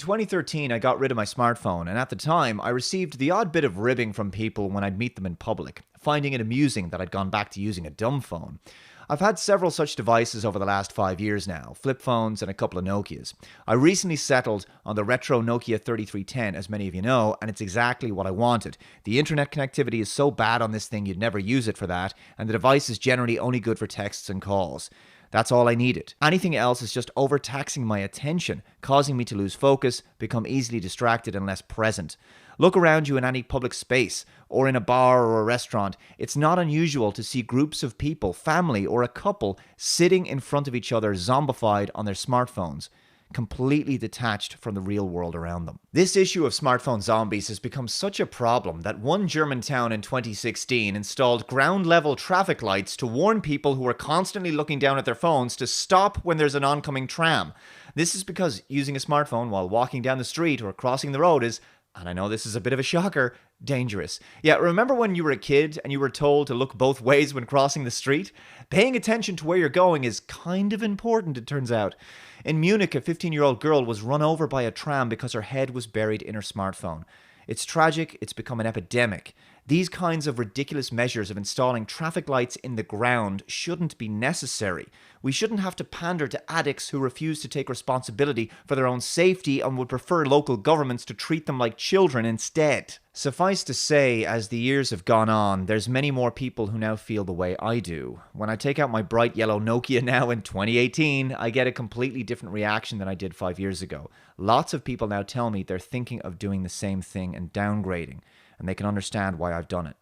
2013, I got rid of my smartphone, and at the time, I received the odd bit of ribbing from people when I'd meet them in public, finding it amusing that I'd gone back to using a dumb phone. I've had several such devices over the last 5 years now, flip phones and a couple of Nokias. I recently settled on the retro Nokia 3310, as many of you know, and it's exactly what I wanted. The internet connectivity is so bad on this thing you'd never use it for that, and the device is generally only good for texts and calls. That's all I needed. Anything else is just overtaxing my attention, causing me to lose focus, become easily distracted and less present. Look around you in any public space, or in a bar or a restaurant. It's not unusual to see groups of people, family or a couple, sitting in front of each other zombified on their smartphones, completely detached from the real world around them. This issue of smartphone zombies has become such a problem that one German town in 2016 installed ground-level traffic lights to warn people who are constantly looking down at their phones to stop when there's an oncoming tram. This is because using a smartphone while walking down the street or crossing the road is, and I know this is a bit of a shocker, dangerous. Yeah, remember when you were a kid and you were told to look both ways when crossing the street? Paying attention to where you're going is kind of important, it turns out. In Munich, a 15-year-old girl was run over by a tram because her head was buried in her smartphone. It's tragic, it's become an epidemic. These kinds of ridiculous measures of installing traffic lights in the ground shouldn't be necessary. We shouldn't have to pander to addicts who refuse to take responsibility for their own safety and would prefer local governments to treat them like children instead. Suffice to say, as the years have gone on, there's many more people who now feel the way I do. When I take out my bright yellow Nokia now in 2018, I get a completely different reaction than I did 5 years ago. Lots of people now tell me they're thinking of doing the same thing and downgrading, and they can understand why I've done it.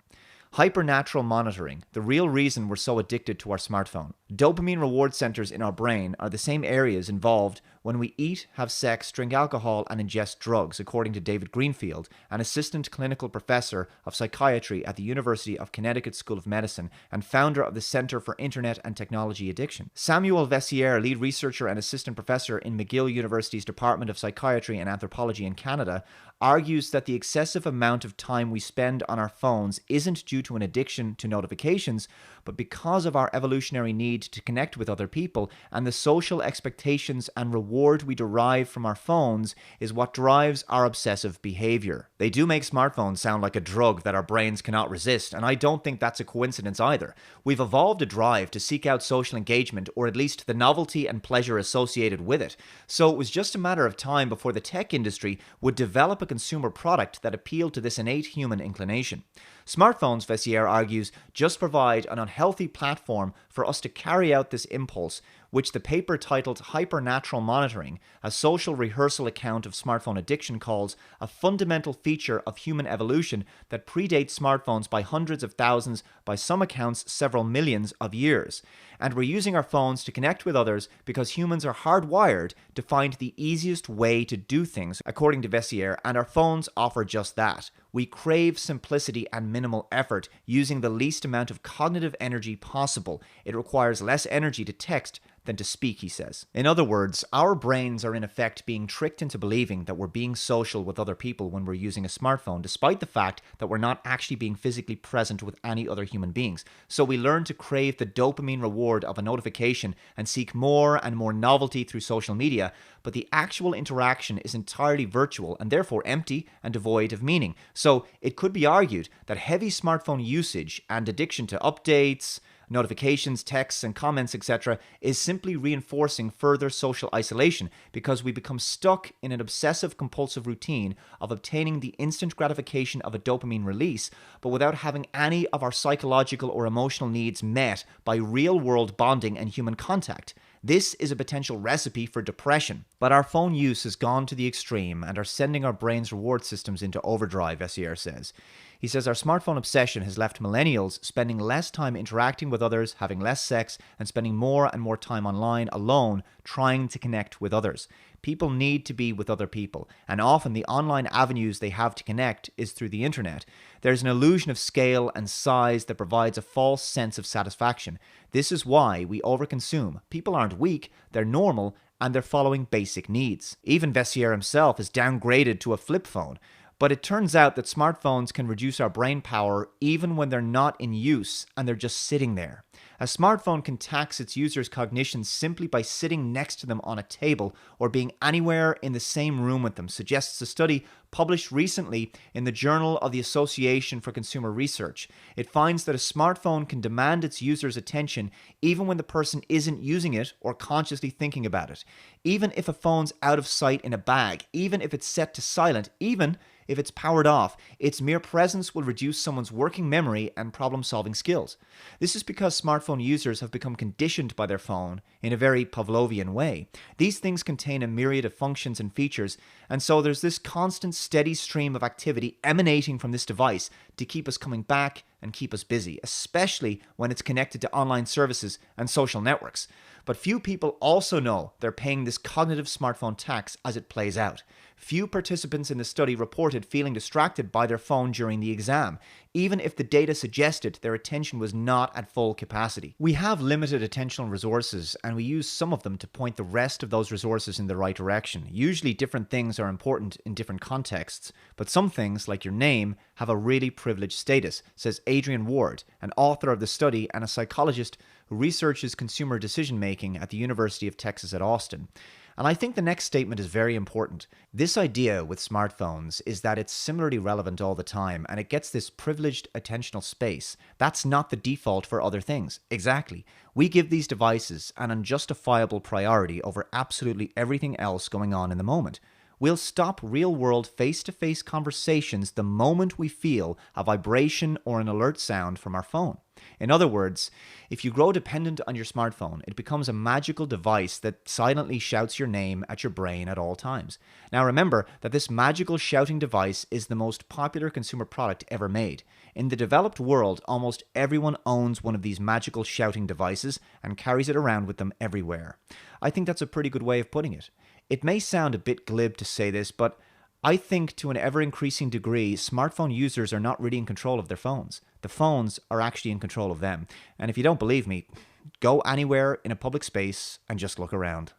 Hypernatural monitoring, the real reason we're so addicted to our smartphone. Dopamine reward centers in our brain are the same areas involved when we eat, have sex, drink alcohol, and ingest drugs, according to David Greenfield, an assistant clinical professor of psychiatry at the University of Connecticut School of Medicine and founder of the Center for Internet and Technology Addiction. Samuel Vessier, lead researcher and assistant professor in McGill University's Department of Psychiatry and Anthropology in Canada, argues that the excessive amount of time we spend on our phones isn't due to an addiction to notifications, but because of our evolutionary need to connect with other people, and the social expectations and reward we derive from our phones is what drives our obsessive behavior. They do make smartphones sound like a drug that our brains cannot resist, and I don't think that's a coincidence either. We've evolved a drive to seek out social engagement, or at least the novelty and pleasure associated with it. So it was just a matter of time before the tech industry would develop a consumer product that appealed to this innate human inclination. Smartphones, Vessier argues, just provide an unhealthy platform for us to carry out this impulse, which the paper titled Hypernatural Monitoring, a social rehearsal account of smartphone addiction, calls a fundamental feature of human evolution that predates smartphones by hundreds of thousands, by some accounts several millions of years. And we're using our phones to connect with others because humans are hardwired to find the easiest way to do things, according to Vessier, and our phones offer just that. We crave simplicity and minimal effort, using the least amount of cognitive energy possible. It requires less energy to text than to speak, he says. In other words, our brains are in effect being tricked into believing that we're being social with other people when we're using a smartphone, despite the fact that we're not actually being physically present with any other human beings. So we learn to crave the dopamine reward of a notification and seek more and more novelty through social media, but the actual interaction is entirely virtual and therefore empty and devoid of meaning. So it could be argued that heavy smartphone usage and addiction to updates, notifications, texts, and comments, etc., is simply reinforcing further social isolation because we become stuck in an obsessive-compulsive routine of obtaining the instant gratification of a dopamine release, but without having any of our psychological or emotional needs met by real-world bonding and human contact. This is a potential recipe for depression. But our phone use has gone to the extreme and are sending our brain's reward systems into overdrive, Vessier says. He says our smartphone obsession has left millennials spending less time interacting with others, having less sex, and spending more and more time online alone trying to connect with others. People need to be with other people, and often the online avenues they have to connect is through the internet. There's an illusion of scale and size that provides a false sense of satisfaction. This is why we overconsume. People aren't weak, they're normal, and they're following basic needs. Even Vessier himself is downgraded to a flip phone. But it turns out that smartphones can reduce our brain power even when they're not in use and they're just sitting there. A smartphone can tax its users' cognition simply by sitting next to them on a table or being anywhere in the same room with them, suggests a study published recently in the Journal of the Association for Consumer Research. It finds that a smartphone can demand its users' attention even when the person isn't using it or consciously thinking about it. Even if a phone's out of sight in a bag, even if it's set to silent, even if it's powered off, its mere presence will reduce someone's working memory and problem-solving skills. This is because smartphone users have become conditioned by their phone in a very Pavlovian way. These things contain a myriad of functions and features, and so there's this constant, steady stream of activity emanating from this device to keep us coming back and keep us busy, especially when it's connected to online services and social networks. But few people also know they're paying this cognitive smartphone tax as it plays out. Few participants in the study reported feeling distracted by their phone during the exam, even if the data suggested their attention was not at full capacity. We have limited attentional resources, and we use some of them to point the rest of those resources in the right direction. Usually different things are important in different contexts, but some things, like your name, have a really privileged status, says Adrian Ward, an author of the study and a psychologist who researches consumer decision-making at the University of Texas at Austin. And I think the next statement is very important. This idea with smartphones is that it's similarly relevant all the time, and it gets this privileged attentional space. That's not the default for other things. Exactly. We give these devices an unjustifiable priority over absolutely everything else going on in the moment. We'll stop real-world face-to-face conversations the moment we feel a vibration or an alert sound from our phone. In other words, if you grow dependent on your smartphone, it becomes a magical device that silently shouts your name at your brain at all times. Now remember that this magical shouting device is the most popular consumer product ever made. In the developed world, almost everyone owns one of these magical shouting devices and carries it around with them everywhere. I think that's a pretty good way of putting it. It may sound a bit glib to say this, but I think to an ever-increasing degree, smartphone users are not really in control of their phones. The phones are actually in control of them. And if you don't believe me, go anywhere in a public space and just look around.